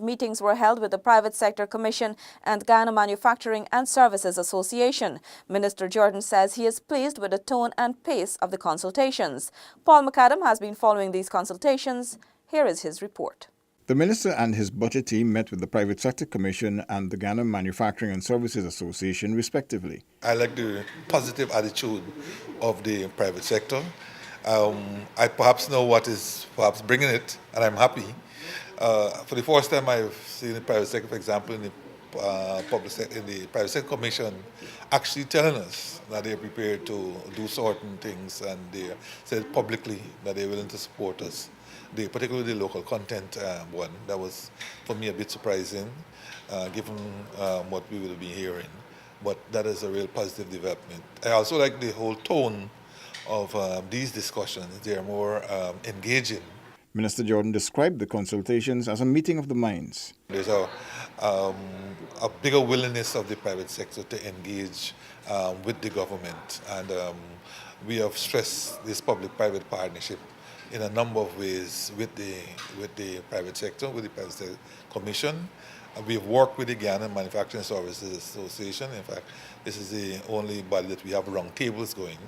meetings were held with the Private Sector Commission and Guyana Manufacturing and Services Association. Minister Jordan says he is pleased with the tone and pace of the consultations. Paul McAdam has been following these consultations. Here is his report. The Minister and his budget team met with the Private Sector Commission and the Guyana Manufacturing and Services Association, respectively. I like the positive attitude of the private sector. I perhaps know what is perhaps bringing it, and I'm happy. For the first time I've seen the private sector, for example, in the Private Sector Commission, actually telling us that they're prepared to do certain things, and they said publicly that they're willing to support us. Particularly the local content one, that was for me a bit surprising, given what we will be hearing. But that is a real positive development. I also like the whole tone of these discussions. They are more engaging. Minister Jordan described the consultations as a meeting of the minds. There's a bigger willingness of the private sector to engage with the government, and we have stressed this public-private partnership in a number of ways with the private sector, with the Private Sector Commission. We've worked with the Guyana Manufacturing Services Association. In fact, this is the only body that we have round tables going.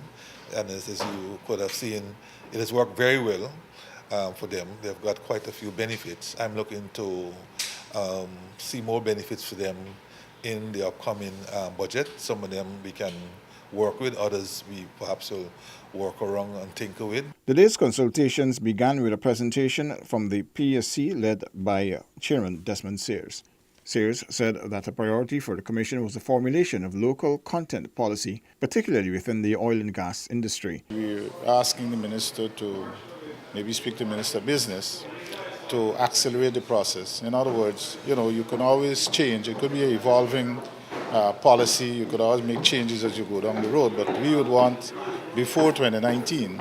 And as you could have seen, it has worked very well for them. They've got quite a few benefits. I'm looking to see more benefits for them in the upcoming budget. Some of them we can work with, others we perhaps will work around and tinker with. The day's consultations began with a presentation from the PSC led by Chairman Desmond Sears. Sears said that a priority for the Commission was the formulation of local content policy, particularly within the oil and gas industry. We're asking the Minister to maybe speak to the Minister of Business to accelerate the process. In other words, you can always change. It could be an evolving policy. You could always make changes as you go down the road, but we would want before 2019,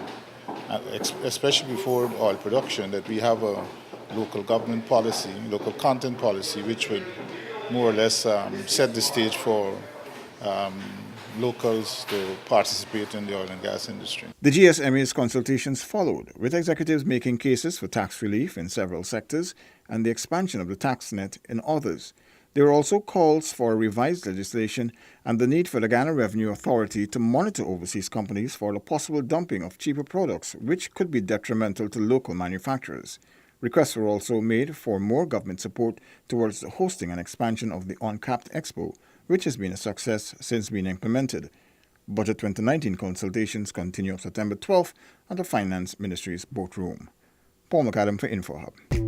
especially before oil production, that we have a local government policy, local content policy, which would more or less set the stage for locals to participate in the oil and gas industry. The GSMA's consultations followed, with executives making cases for tax relief in several sectors and the expansion of the tax net in others. There were also calls for revised legislation and the need for the Guyana Revenue Authority to monitor overseas companies for the possible dumping of cheaper products, which could be detrimental to local manufacturers. Requests were also made for more government support towards the hosting and expansion of the Uncapped Expo, which has been a success since being implemented. Budget 2019 consultations continue on September 12th at the Finance Ministry's boardroom. Paul McAdam for InfoHub.